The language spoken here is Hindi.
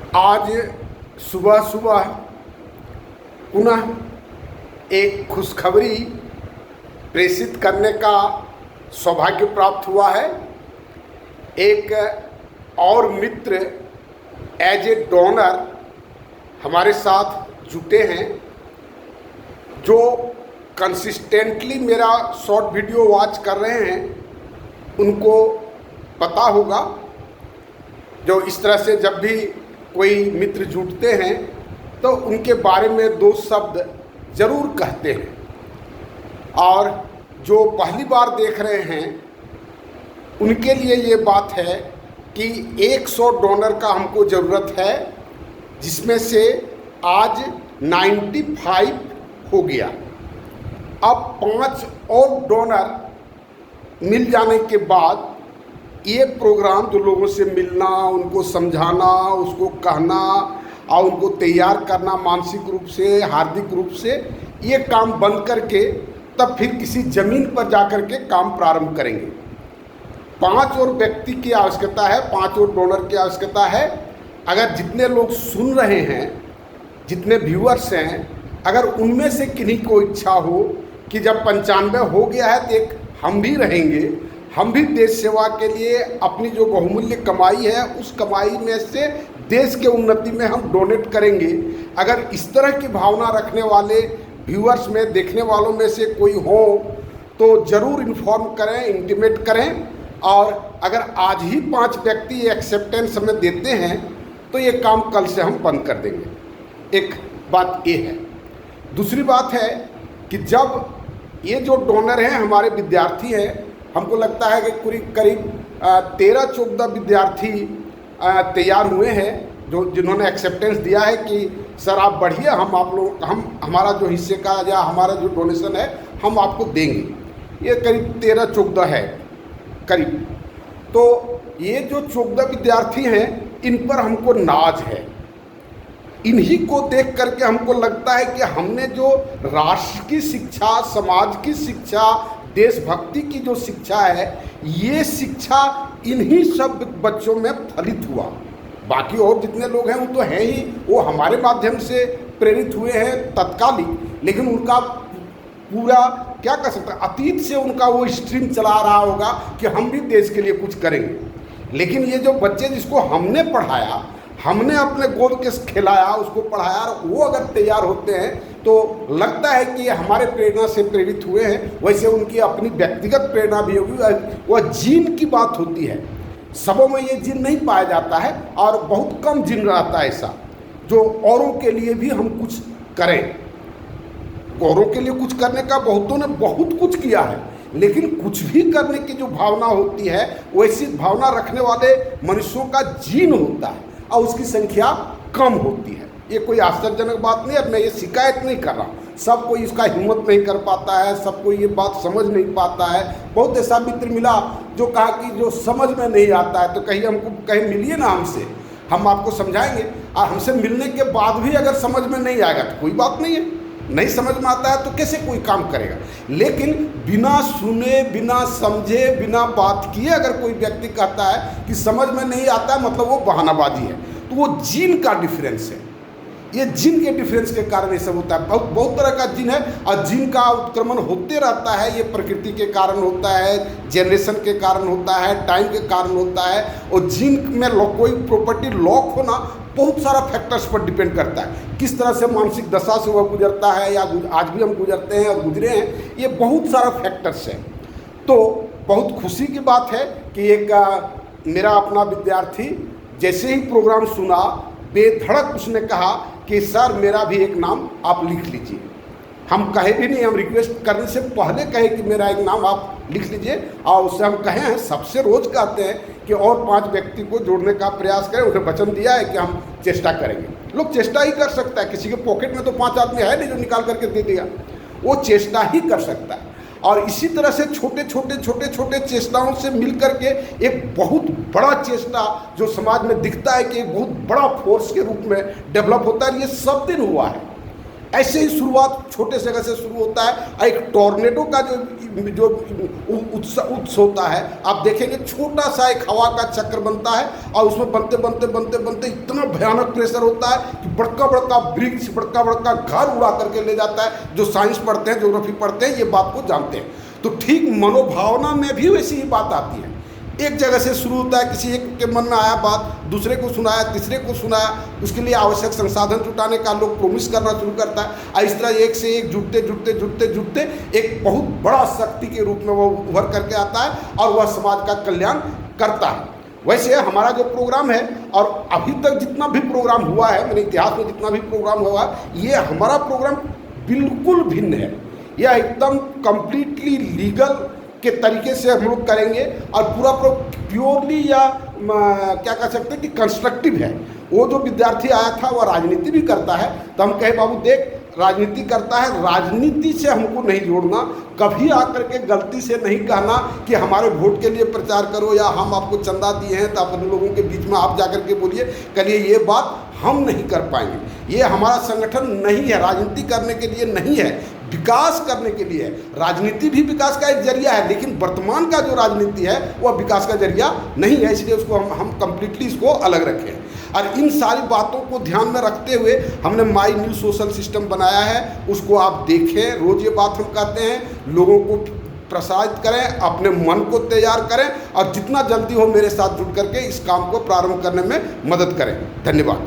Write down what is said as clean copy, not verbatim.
आज सुबह सुबह पुनः एक खुशखबरी प्रेषित करने का सौभाग्य प्राप्त हुआ है। एक और मित्र एज ए डोनर हमारे साथ जुटे हैं, जो कंसिस्टेंटली मेरा शॉर्ट वीडियो वॉच कर रहे हैं। उनको पता होगा, जो इस तरह से जब भी कोई मित्र जुटते हैं तो उनके बारे में दो शब्द ज़रूर कहते हैं। और जो पहली बार देख रहे हैं उनके लिए ये बात है कि 100 डोनर का हमको ज़रूरत है, जिसमें से आज 95 हो गया। अब 5 और डोनर मिल जाने के बाद ये प्रोग्राम, जो लोगों से मिलना, उनको समझाना, उसको कहना और उनको तैयार करना मानसिक रूप से, हार्दिक रूप से, ये काम बंद करके तब फिर किसी ज़मीन पर जाकर के काम प्रारंभ करेंगे। 5 और व्यक्ति की आवश्यकता है, 5 और डोनर की आवश्यकता है। अगर जितने लोग सुन रहे हैं, जितने व्यूअर्स हैं, अगर उनमें से किन्हीं को इच्छा हो कि जब 95 हो गया है तो एक हम भी रहेंगे, हम भी देश सेवा के लिए अपनी जो बहुमूल्य कमाई है उस कमाई में से देश के उन्नति में हम डोनेट करेंगे। अगर इस तरह की भावना रखने वाले व्यूअर्स में, देखने वालों में से कोई हो तो ज़रूर इन्फॉर्म करें, इंटीमेट करें। और अगर आज ही 5 व्यक्ति एक्सेप्टेंस हमें देते हैं तो ये काम कल से हम बंद कर देंगे। एक बात ये है। दूसरी बात है कि जब ये जो डोनर हैं हमारे विद्यार्थी हैं, हमको लगता है कि करीब 13-14 विद्यार्थी तैयार हुए हैं, जिन्होंने एक्सेप्टेंस दिया है कि सर आप बढ़िए, हम हमारा जो हिस्से का या हमारा जो डोनेशन है हम आपको देंगे। ये करीब 13-14 है करीब। तो ये जो 14 विद्यार्थी हैं, इन पर हमको नाज है। इन्हीं को देख करके हमको लगता है कि हमने जो राष्ट्र की शिक्षा, समाज की शिक्षा, देशभक्ति की जो शिक्षा है, ये शिक्षा इन्हीं सब बच्चों में फलित हुआ। बाकी और जितने लोग हैं वो तो हैं ही, वो हमारे माध्यम से प्रेरित हुए हैं तत्कालिक, लेकिन उनका पूरा क्या कर सकते हैं, अतीत से उनका वो स्ट्रीम चला रहा होगा कि हम भी देश के लिए कुछ करेंगे। लेकिन ये जो बच्चे जिसको हमने पढ़ाया, हमने अपने गोद के खिलाया, उसको पढ़ाया, वो अगर तैयार होते हैं तो लगता है कि ये हमारे प्रेरणा से प्रेरित हुए हैं। वैसे उनकी अपनी व्यक्तिगत प्रेरणा भी होगी। वह जीन की बात होती है, सबों में ये जीन नहीं पाया जाता है और बहुत कम जीन रहता है ऐसा जो औरों के लिए भी हम कुछ करें। औरों के लिए कुछ करने का बहुतों ने बहुत कुछ किया है, लेकिन कुछ भी करने की जो भावना होती है, वैसी भावना रखने वाले मनुष्यों का जीन होता है और उसकी संख्या कम होती है। ये कोई आश्चर्यजनक बात नहीं है। मैं ये शिकायत नहीं कर रहा हूँ, सब कोई इसका हिम्मत नहीं कर पाता है, सब कोई ये बात समझ नहीं पाता है। बहुत ऐसा मित्र मिला जो कहा कि जो समझ में नहीं आता है तो कहीं मिलिए ना हमसे, हम आपको समझाएंगे। और हमसे मिलने के बाद भी अगर समझ में नहीं आएगा तो कोई बात नहीं है, नहीं समझ में आता है तो कैसे कोई काम करेगा। लेकिन बिना सुने, बिना समझे, बिना बात किए अगर कोई व्यक्ति कहता है कि समझ में नहीं आता है, मतलब वो बहानाबाजी है। तो वो जीन का डिफरेंस है। ये जीन के डिफरेंस के कारण ये सब होता है। बहुत तरह का जीन है और जीन का उत्क्रमण होते रहता है। ये प्रकृति के कारण होता है, जनरेशन के कारण होता है, टाइम के कारण होता है। और जीन में कोई प्रॉपर्टी लॉक होना बहुत सारा फैक्टर्स पर डिपेंड करता है। किस तरह से मानसिक दशा से वह गुजरता है या आज भी हम गुजरते हैं और गुजरे हैं, ये बहुत सारा फैक्टर्स है। तो बहुत खुशी की बात है कि एक मेरा अपना विद्यार्थी जैसे ही प्रोग्राम सुना, बेधड़क उसने कहा कि सर मेरा भी एक नाम आप लिख लीजिए। हम कहे भी नहीं, हम रिक्वेस्ट करने से पहले कहे कि मेरा एक नाम आप लिख लीजिए। और उससे हम कहे हैं, सबसे रोज़ कहते हैं कि और 5 व्यक्ति को जोड़ने का प्रयास करें। उन्हें वचन दिया है कि हम चेष्टा करेंगे। लोग चेष्टा ही कर सकता है, किसी के पॉकेट में तो 5 आदमी है नहीं जो निकाल करके दे देगा, वो चेष्टा ही कर सकता है। और इसी तरह से छोटे छोटे चेष्टाओं से मिल करके एक बहुत बड़ा चेष्टा जो समाज में दिखता है कि एक बहुत बड़ा फोर्स के रूप में डेवलप होता है। ये सब दिन हुआ है, ऐसे ही शुरुआत छोटे जगह से शुरू होता है। एक टॉर्नेडो का जो उत्स होता है, आप देखेंगे छोटा सा एक हवा का चक्र बनता है और उसमें बनते बनते बनते बनते इतना भयानक प्रेशर होता है कि बड़का बड़का वृक्ष, बड़का बड़का घर उड़ा करके ले जाता है। जो साइंस पढ़ते हैं, ज्योग्राफी पढ़ते हैं, ये बात को जानते हैं। तो ठीक मनोभावना में भी वैसी ही बात आती है। एक जगह से शुरू होता है, किसी एक के मन में आया बात, दूसरे को सुनाया, तीसरे को सुनाया, उसके लिए आवश्यक संसाधन जुटाने का लोग प्रोमिस करना शुरू करता है और इस तरह एक से एक जुटते जुटते जुटते जुटते एक बहुत बड़ा शक्ति के रूप में वो उभर करके आता है और वह समाज का कल्याण करता है। वैसे हमारा जो प्रोग्राम है और अभी तक जितना भी प्रोग्राम हुआ है, मेरे इतिहास में जितना भी प्रोग्राम हुआ है, ये हमारा प्रोग्राम बिल्कुल भिन्न है। यह एकदम कंप्लीटली लीगल के तरीके से हम लोग करेंगे और पूरा प्योरली या क्या कह सकते हैं कि कंस्ट्रक्टिव है। वो जो विद्यार्थी आया था वह राजनीति भी करता है, तो हम कहे बाबू देख, राजनीति करता है, राजनीति से हमको नहीं जोड़ना, कभी आकर के गलती से नहीं कहना कि हमारे वोट के लिए प्रचार करो या हम आपको चंदा दिए हैं तो अपने लोगों के बीच में आप जाकर के बोलिए, करिए, ये बात हम नहीं कर पाएंगे। ये हमारा संगठन नहीं है, राजनीति करने के लिए नहीं है, विकास करने के लिए है। राजनीति भी विकास का एक जरिया है, लेकिन वर्तमान का जो राजनीति है वह विकास का जरिया नहीं है, इसलिए उसको हम कंप्लीटली इसको अलग रखें। और इन सारी बातों को ध्यान में रखते हुए हमने माई न्यू सोशल सिस्टम बनाया है, उसको आप देखें। रोज़ ये बात हम कहते हैं, लोगों को प्रसारित करें, अपने मन को तैयार करें और जितना जल्दी हो मेरे साथ जुड़ करके इस काम को प्रारंभ करने में मदद करें। धन्यवाद।